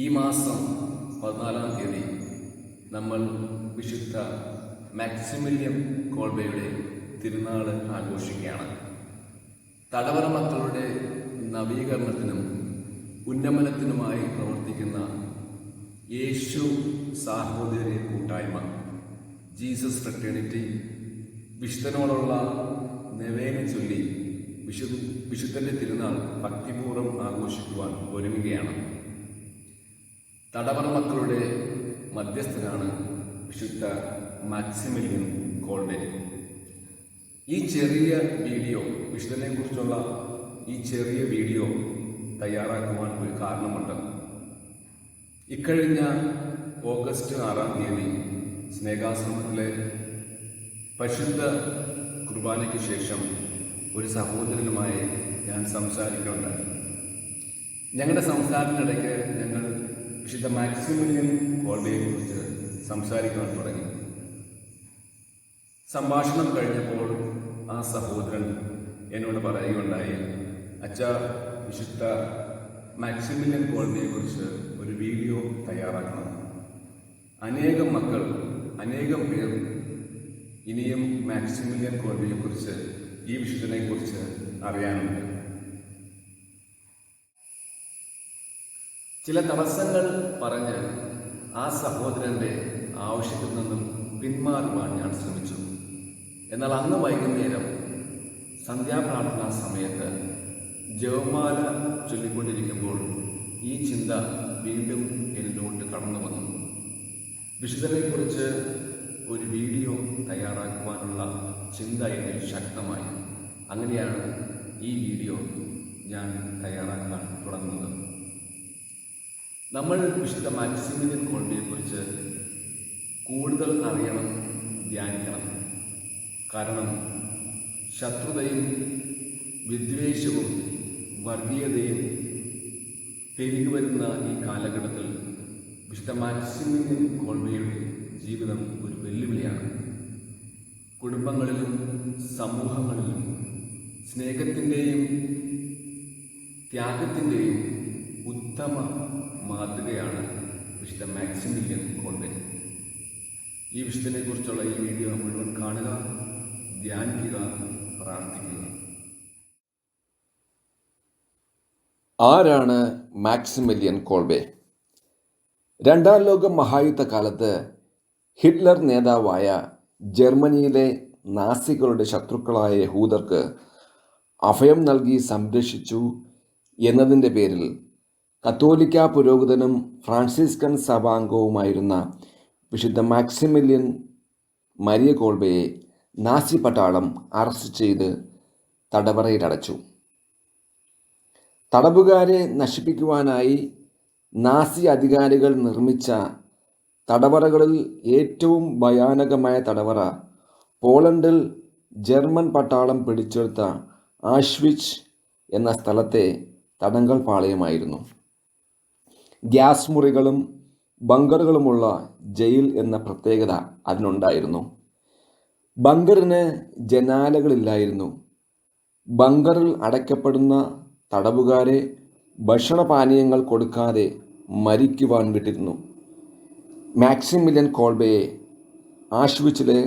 ഈ മാസം 14-ാം തീയതി നമ്മൾ വിശുദ്ധ മാക്സിമിലിയൻ കോൾബയുടെ തിരുനാൾ ആഘോഷിക്കുകയാണ്. തടവറ മക്കളുടെ നവീകരണത്തിനും ഉന്നമനത്തിനുമായി പ്രവർത്തിക്കുന്ന യേശു സാഹോദര്യ കൂട്ടായ്മ ജീസസ് ഫ്രറ്റേണിറ്റി വിശുദ്ധനോടുള്ള നിവേദന ചൊല്ലി വിശുദ്ധന്റെ തിരുനാൾ ഭക്തിപൂർവ്വം ആഘോഷിക്കുവാൻ ഒരുങ്ങുകയാണ്. തടവറ മക്കളുടെ മധ്യസ്ഥനാണ് വിശുദ്ധ മാക്സിമിലിയൻ കോൾബെ. ഈ ചെറിയ വീഡിയോ, വിശുദ്ധനെ കുറിച്ചുള്ള ഈ ചെറിയ വീഡിയോ തയ്യാറാക്കുവാൻ ഒരു കാരണമുണ്ട്. ഇക്കഴിഞ്ഞ ഓഗസ്റ്റ് 6-ാം തീയതി സ്നേഹാശ്രമത്തിലെ പരിശുദ്ധ കുർബാനയ്ക്ക് ശേഷം ഒരു സഹോദരനുമായി ഞാൻ സംസാരിക്കുന്നുണ്ട്. ഞങ്ങളുടെ സംസാരത്തിനിടയ്ക്ക് ഞങ്ങൾ വിശുദ്ധ മാക്സിമിലിയൻ കോൾബയെ കുറിച്ച് സംസാരിക്കാൻ തുടങ്ങി. സംഭാഷണം കഴിഞ്ഞപ്പോൾ ആ സഹോദരൻ എന്നോട് പറയുകയുണ്ടായി, അച്ഛാ, വിശുദ്ധ മാക്സിമിലിയൻ കോൾബയെ കുറിച്ച് ഒരു വീഡിയോ തയ്യാറാക്കണം. അനേകം മക്കൾ, അനേകം പേർ ഇനിയും മാക്സിമിലിയൻ കോൾബയെ കുറിച്ച്, ഈ വിശുദ്ധനെ കുറിച്ച് അറിയാനുണ്ട്. ചില തടസ്സങ്ങൾ പറഞ്ഞ് ആ സഹോദരൻ്റെ ആവശ്യത്തിൽ നിന്നും പിന്മാറുവാൻ ഞാൻ ശ്രമിച്ചു. എന്നാൽ അന്ന് വൈകുന്നേരം സന്ധ്യാപ്രാർത്ഥനാ സമയത്ത് ജപമാല ചൊല്ലിക്കൊണ്ടിരിക്കുമ്പോൾ ഈ ചിന്ത വീണ്ടും എന്നിലോട്ട് കടന്നു വന്നു. വിശുദ്ധനെക്കുറിച്ച് ഒരു വീഡിയോ തയ്യാറാക്കുവാനുള്ള ചിന്ത എന്നിൽ ശക്തമായി. അങ്ങനെയാണ് ഈ വീഡിയോ ഞാൻ തയ്യാറാക്കാൻ തുടങ്ങുന്നത്. നമ്മൾ വിശുദ്ധ മാക്സിമിലിയൻ കോൾബയെക്കുറിച്ച് കൂടുതൽ അറിയണം, ധ്യാനിക്കണം. കാരണം ശത്രുതയും വിദ്വേഷവും വർഗീയതയും പെരുകി വരുന്ന ഈ കാലഘട്ടത്തിൽ വിശുദ്ധ മാക്സിമിലിയൻ കോൾബയുടെ ജീവിതം ഒരു വെല്ലുവിളിയാണ്. കുടുംബങ്ങളിലും സമൂഹങ്ങളിലും സ്നേഹത്തിൻ്റെയും ത്യാഗത്തിൻ്റെയും ഉത്തമ മാതൃകയാണ് വിശുദ്ധ മാക്സിമിലിയൻ കോൾബെ. ഈ വിശുദ്ധനെ കുറിച്ചുള്ള ഈ വീഡിയോ മുഴുവൻ കാണുക, ധ്യാനിക്കുക, പ്രാർത്ഥിക്കുക. ആരാണ് മാക്സിമിലിയൻ കോൾബെ? രണ്ടാം ലോക മഹായുദ്ധകാലത്ത് ഹിറ്റ്ലർ നേതാവായ ജർമ്മനിയിലെ നാസികളുടെ ശത്രുക്കളായ യഹൂദർക്ക് അഭയം നൽകി സംരക്ഷിച്ചു എന്നതിൻ്റെ പേരിൽ കത്തോലിക്ക പുരോഹിതനും ഫ്രാൻസിസ്കൻ സഭാംഗവുമായിരുന്ന വിശുദ്ധ മാക്സിമിലിയൻ മരിയ കോൾബയെ നാസി പട്ടാളം അറസ്റ്റ് ചെയ്ത് തടവറയിലടച്ചു. തടവുകാരെ നശിപ്പിക്കുവാനായി നാസി അധികാരികൾ നിർമ്മിച്ച തടവറകളിൽ ഏറ്റവും ഭയാനകമായ തടവറ പോളണ്ടിൽ ജർമ്മൻ പട്ടാളം പിടിച്ചെടുത്ത ആഷ്വിച്ച് എന്ന സ്ഥലത്തെ തടങ്കൽ പാളയമായിരുന്നു. ഗ്യാസ് മുറികളും ബങ്കറുകളുമുള്ള ജയിൽ എന്ന പ്രത്യേകത അതിനുണ്ടായിരുന്നു. ബങ്കറിന് ജനാലകളില്ലായിരുന്നു. ബങ്കറിൽ അടയ്ക്കപ്പെടുന്ന തടവുകാരെ ഭക്ഷണപാനീയങ്ങൾ കൊടുക്കാതെ മരിക്കുവാൻ വിട്ടിരുന്നു. മാക്സിമിലിയൻ കോൾബയെ ആഷ്വിച്ചിലെ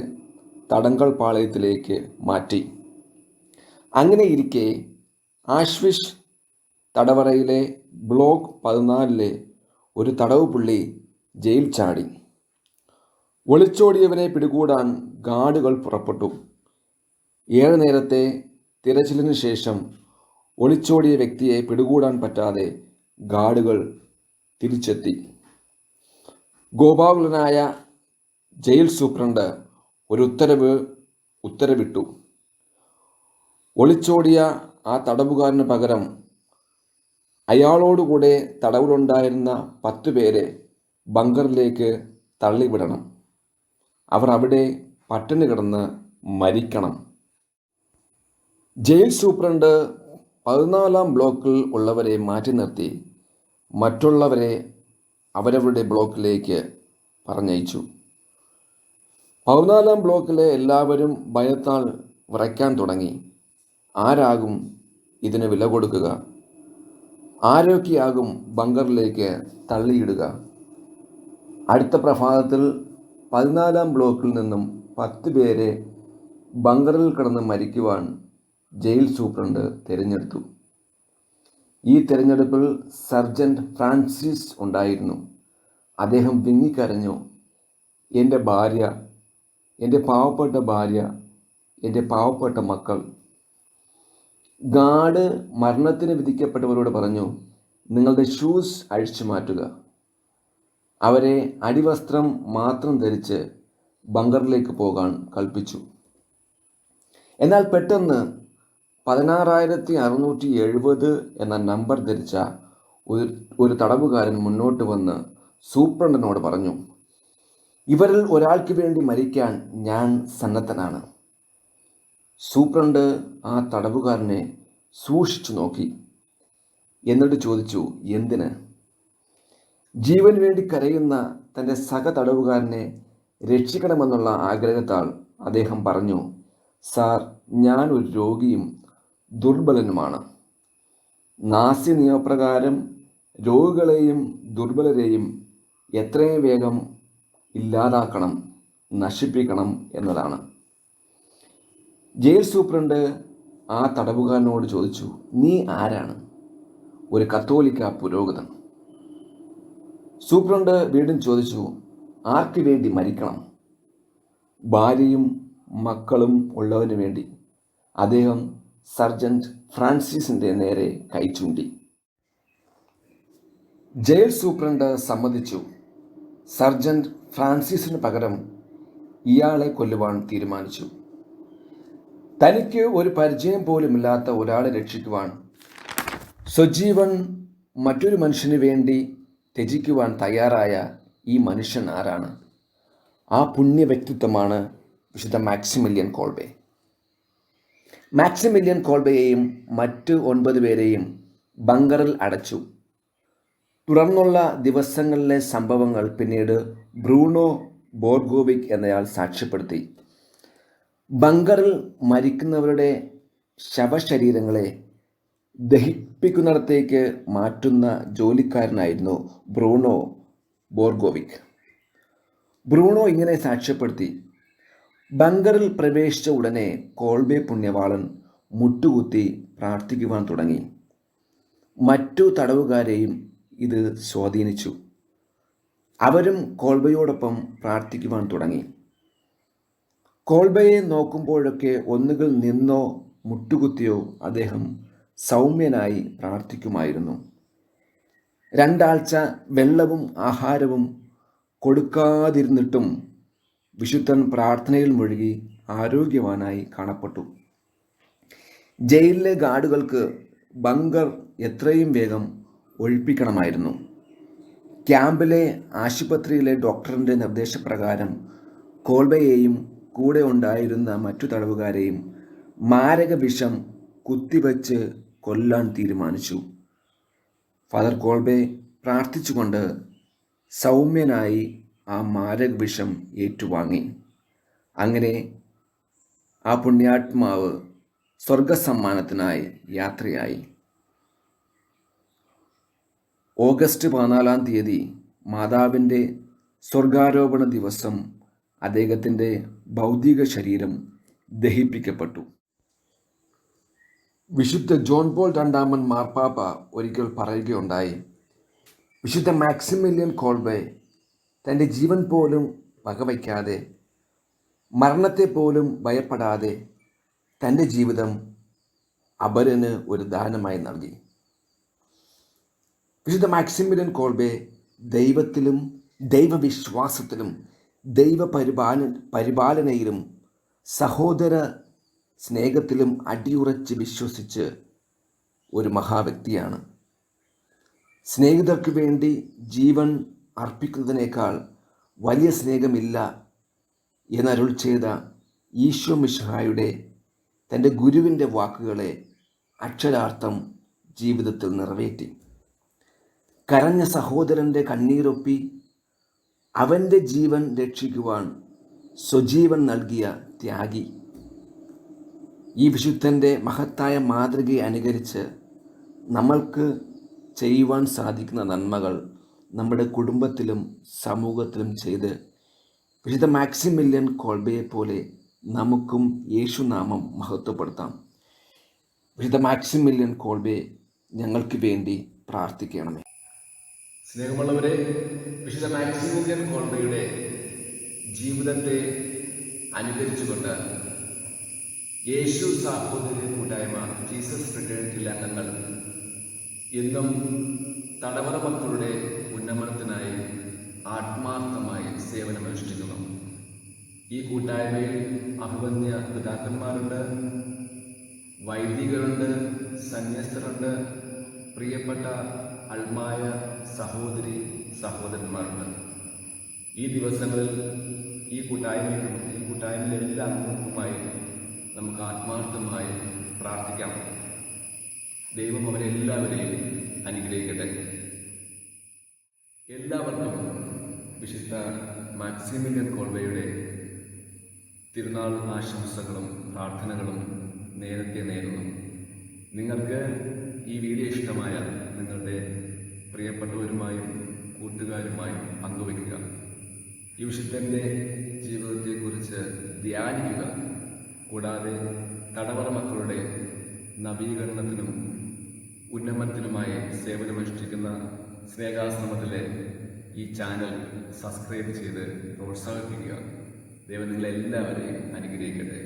തടങ്കൽ പാളയത്തിലേക്ക് മാറ്റി. അങ്ങനെയിരിക്കെ ആഷ്വിച്ച് തടവറയിലെ ബ്ലോക്ക് 14-ലെ ഒരു തടവ് പുള്ളി ജയിൽ ചാടി. ഒളിച്ചോടിയവനെ പിടികൂടാൻ ഗാർഡുകൾ പുറപ്പെട്ടു. 7 നേരത്തെ തിരച്ചിലിന് ശേഷം ഒളിച്ചോടിയ വ്യക്തിയെ പിടികൂടാൻ പറ്റാതെ ഗാർഡുകൾ തിരിച്ചെത്തി. ഗോപാകുലനായ ജയിൽ സൂപ്രണ്ട് ഒരു ഉത്തരവിട്ടു. ഒളിച്ചോടിയ ആ തടവുകാരന് പകരം അയാളോടുകൂടെ തടവിലുണ്ടായിരുന്ന 10 പേരെ ബങ്കറിലേക്ക് തള്ളിവിടണം. അവർ അവിടെ പട്ടിണി കിടന്ന് മരിക്കണം. ജയിൽ സൂപ്രണ്ട് 14-ാം ബ്ലോക്കിൽ ഉള്ളവരെ മാറ്റി നിർത്തി മറ്റുള്ളവരെ അവരവരുടെ ബ്ലോക്കിലേക്ക് പറഞ്ഞയച്ചു. 14-ാം ബ്ലോക്കിലെ എല്ലാവരും ഭയത്താൽ വിറയ്ക്കാൻ തുടങ്ങി. ആരാകും ഇതിന് വില കൊടുക്കുക? ആരൊക്കെയാകും ബങ്കറിലേക്ക് തള്ളിയിടുക? അടുത്ത പ്രഭാതത്തിൽ 14-ാം ബ്ലോക്കിൽ നിന്നും 10 പേരെ ബങ്കറിൽ കിടന്ന് മരിക്കുവാൻ ജയിൽ സൂപ്രണ്ട് തിരഞ്ഞെടുത്തു. ഈ തിരഞ്ഞെടുപ്പിൽ സർജന്റ് ഫ്രാൻസിസ് ഉണ്ടായിരുന്നു. അദ്ദേഹം വിങ്ങിക്കരഞ്ഞു, എൻ്റെ ഭാര്യ, എൻ്റെ പാവപ്പെട്ട ഭാര്യ, എൻ്റെ പാവപ്പെട്ട മക്കൾ. ഗാർഡ് മരണത്തിന് വിധിക്കപ്പെട്ടവരോട് പറഞ്ഞു, നിങ്ങളുടെ ഷൂസ് അഴിച്ചു മാറ്റുക. അവരെ അടിവസ്ത്രം മാത്രം ധരിച്ച് ബങ്കറിലേക്ക് പോകാൻ കൽപ്പിച്ചു. എന്നാൽ പെട്ടെന്ന് 16,670 എന്ന നമ്പർ ധരിച്ച ഒരു തടവുകാരൻ മുന്നോട്ട് വന്ന് സൂപ്രണ്ടിനോട് പറഞ്ഞു, ഇവരിൽ ഒരാൾക്ക് വേണ്ടി മരിക്കാൻ ഞാൻ സന്നദ്ധനാണ്. സൂപ്രണ്ട് ആ തടവുകാരനെ സൂക്ഷിച്ചു നോക്കി. എന്നിട്ട് ചോദിച്ചു, എന്തിന്? ജീവന് വേണ്ടി കരയുന്ന തൻ്റെ സഹതടവുകാരനെ രക്ഷിക്കണമെന്നുള്ള ആഗ്രഹത്താൽ അദ്ദേഹം പറഞ്ഞു, സാർ, ഞാൻ ഒരു രോഗിയും ദുർബലനുമാണ്. നാസി നിയമപ്രകാരം രോഗികളെയും ദുർബലരെയും എത്രയും വേഗം ഇല്ലാതാക്കണം, നശിപ്പിക്കണം എന്നതാണ്. ജയിൽ സൂപ്രണ്ട് ആ തടവുകാരനോട് ചോദിച്ചു, നീ ആരാണ്? ഒരു കത്തോലിക്ക പുരോഹിതൻ. സൂപ്രണ്ട് വീണ്ടും ചോദിച്ചു, ആർക്ക് വേണ്ടി മരിക്കണം? ഭാര്യയും മക്കളും ഉള്ളവന് വേണ്ടി. അദ്ദേഹം സർജന്റ് ഫ്രാൻസിസിൻ്റെ നേരെ കൈ ചൂണ്ടി. ജയിൽ സൂപ്രണ്ട് സമ്മതിച്ചു. സർജന്റ് ഫ്രാൻസിസിന് പകരം ഇയാളെ കൊല്ലുവാൻ തീരുമാനിച്ചു. തനിക്ക് ഒരു പരിചയം പോലുമില്ലാത്ത ഒരാളെ രക്ഷിക്കുവാൻ സ്വജീവൻ മറ്റൊരു മനുഷ്യന് വേണ്ടി ത്യജിക്കുവാൻ തയ്യാറായ ഈ മനുഷ്യൻ ആരാണ്? ആ പുണ്യ വ്യക്തിത്വമാണ് വിശുദ്ധ മാക്സിമിലിയൻ കോൾബെ. മാക്സിമിലിയൻ കോൾബെയെയും മറ്റ് 9 പേരെയും ബങ്കറിൽ അടച്ചു. തുടർന്നുള്ള ദിവസങ്ങളിലെ സംഭവങ്ങൾ പിന്നീട് ബ്രൂണോ ബോർഗോവിക് എന്നയാൾ സാക്ഷ്യപ്പെടുത്തി. ബങ്കറിൽ മരിക്കുന്നവരുടെ ശവശരീരങ്ങളെ ദഹിപ്പിക്കുന്നിടത്തേക്ക് മാറ്റുന്ന ജോലിക്കാരനായിരുന്നു ബ്രൂണോ ബോർഗോവിക്. ബ്രൂണോ ഇങ്ങനെ സാക്ഷ്യപ്പെടുത്തി, ബങ്കറിൽ പ്രവേശിച്ച ഉടനെ കോൾബെ പുണ്യവാളൻ മുട്ടുകുത്തി പ്രാർത്ഥിക്കുവാൻ തുടങ്ങി. മറ്റു തടവുകാരെയും ഇത് സ്വാധീനിച്ചു. അവരും കോൾബയോടൊപ്പം പ്രാർത്ഥിക്കുവാൻ തുടങ്ങി. കോൾബയെ നോക്കുമ്പോഴൊക്കെ ഒന്നുകിൽ നിന്നോ മുട്ടുകുത്തിയോ അദ്ദേഹം സൗമ്യനായി പ്രാർത്ഥിക്കുമായിരുന്നു. 2 ആഴ്ച വെള്ളവും ആഹാരവും കൊടുക്കാതിരുന്നിട്ടും വിശുദ്ധൻ പ്രാർത്ഥനയിൽ മുഴുകി ആരോഗ്യവാനായി കാണപ്പെട്ടു. ജയിലിലെ ഗാർഡുകൾക്ക് ബങ്കർ എത്രയും വേഗം ഒഴിപ്പിക്കണമായിരുന്നു. ക്യാമ്പിലെ ആശുപത്രിയിലെ ഡോക്ടറിൻ്റെ നിർദ്ദേശപ്രകാരം കോൾബയെയും കൂടെ ഉണ്ടായിരുന്ന മറ്റു തടവുകാരെയും മാരക വിഷം കുത്തിവച്ച് കൊല്ലാൻ തീരുമാനിച്ചു. ഫാദർ കോൾബെ പ്രാർത്ഥിച്ചുകൊണ്ട് സൗമ്യനായി ആ മാരക വിഷം ഏറ്റുവാങ്ങി. അങ്ങനെ ആ പുണ്യാത്മാവ് സ്വർഗസമ്മാനത്തിനായി യാത്രയായി. ഓഗസ്റ്റ് 14-ാം തീയതി മാതാവിൻ്റെ സ്വർഗാരോപണ ദിവസം അദ്ദേഹത്തിൻ്റെ ഭൗതിക ശരീരം ദഹിപ്പിക്കപ്പെട്ടു. വിശുദ്ധ ജോൺ പോൾ രണ്ടാമൻ മാർപ്പാപ്പ ഒരിക്കൽ പറയുകയുണ്ടായി, വിശുദ്ധ മാക്സിമിലിയൻ കോൾബെ തൻ്റെ ജീവൻ പോലും വകവയ്ക്കാതെ, മരണത്തെ പോലും ഭയപ്പെടാതെ തൻ്റെ ജീവിതം അപരന് ഒരു ദാനമായി നൽകി. വിശുദ്ധ മാക്സിമിലിയൻ കോൾബെ ദൈവത്തിലും ദൈവവിശ്വാസത്തിലും പരിപാലനയിലും സഹോദര സ്നേഹത്തിലും അടിയുറച്ച് വിശ്വസിച്ച് ഒരു മഹാവ്യക്തിയാണ്. സ്നേഹിതർക്ക് വേണ്ടി ജീവൻ അർപ്പിക്കുന്നതിനേക്കാൾ വലിയ സ്നേഹമില്ല എന്നരുൾ ചെയ്ത ഈശോ മിശിഹായുടെ തൻ്റെ ഗുരുവിൻ്റെ വാക്കുകളെ അക്ഷരാർത്ഥം ജീവിതത്തിൽ നിറവേറ്റി. കരഞ്ഞ സഹോദരൻ്റെ കണ്ണീരൊപ്പി അവൻ്റെ ജീവൻ രക്ഷിക്കുവാൻ സ്വജീവൻ നൽകിയ ത്യാഗി. ഈ വിശുദ്ധൻ്റെ മഹത്തായ മാതൃകയെ അനുകരിച്ച് നമ്മൾക്ക് ചെയ്യുവാൻ സാധിക്കുന്ന നന്മകൾ നമ്മുടെ കുടുംബത്തിലും സമൂഹത്തിലും ചെയ്ത് വിശുദ്ധ മാക്സിമില്യൻ കോൾബയെ പോലെ നമുക്കും യേശുനാമം മഹത്വപ്പെടുത്താം. വിശുദ്ധ മാക്സിമില്യൻ കോൾബെ, ഞങ്ങൾക്ക് വേണ്ടി പ്രാർത്ഥിക്കണമേ. സ്നേഹമുള്ളവരെ, വിശുദ്ധ മാക്സിമിലിയൻ കോൾബയുടെ ജീവിതത്തെ അനുകരിച്ചുകൊണ്ട് യേശു സാഹോദര്യ കൂട്ടായ്മ ജീസസ് ഫ്രട്ടേണിറ്റിയിലെ അംഗങ്ങൾ എന്നും തടവറ മക്കളുടെ ഉന്നമനത്തിനായി ആത്മാർത്ഥമായി സേവനമനുഷ്ഠിക്കുന്നു. ഈ കൂട്ടായ്മയിൽ അഭിവന്യ പിതാക്കന്മാരുണ്ട്, വൈദികരുണ്ട്, സന്യസ്തരുണ്ട്, പ്രിയപ്പെട്ട അൽമായ സഹോദരി സഹോദരന്മാരുണ്ട്. ഈ ദിവസങ്ങളിൽ ഈ കൂട്ടായ്മയിലെ എല്ലാ അംഗങ്ങൾക്കുമായി നമുക്ക് ആത്മാർത്ഥമായി പ്രാർത്ഥിക്കാം. ദൈവം അവരെല്ലാവരെയും അനുഗ്രഹിക്കട്ടെ. എല്ലാവർക്കും വിശുദ്ധ മാക്സിമിലിയൻ കോൾബയുടെ തിരുനാൾ ആശംസകളും പ്രാർത്ഥനകളും നേരത്തെ നേരുന്നു. നിങ്ങൾക്ക് ഈ വീഡിയോ ഇഷ്ടമായാൽ നിങ്ങളുടെ പ്രിയപ്പെട്ടവരുമായും കൂട്ടുകാരുമായും പങ്കുവയ്ക്കുക. ഈ വിശുദ്ധൻ്റെ ജീവിതത്തെക്കുറിച്ച് ധ്യാനിക്കുക. കൂടാതെ തടവറ മക്കളുടെ നവീകരണത്തിനും ഉന്നമനത്തിനുമായി സേവനമനുഷ്ഠിക്കുന്ന സ്നേഹാശ്രമത്തിലെ ഈ ചാനൽ സബ്സ്ക്രൈബ് ചെയ്ത് പ്രോത്സാഹിപ്പിക്കുക. ദൈവം നിങ്ങളെല്ലാവരെയും അനുഗ്രഹിക്കട്ടെ.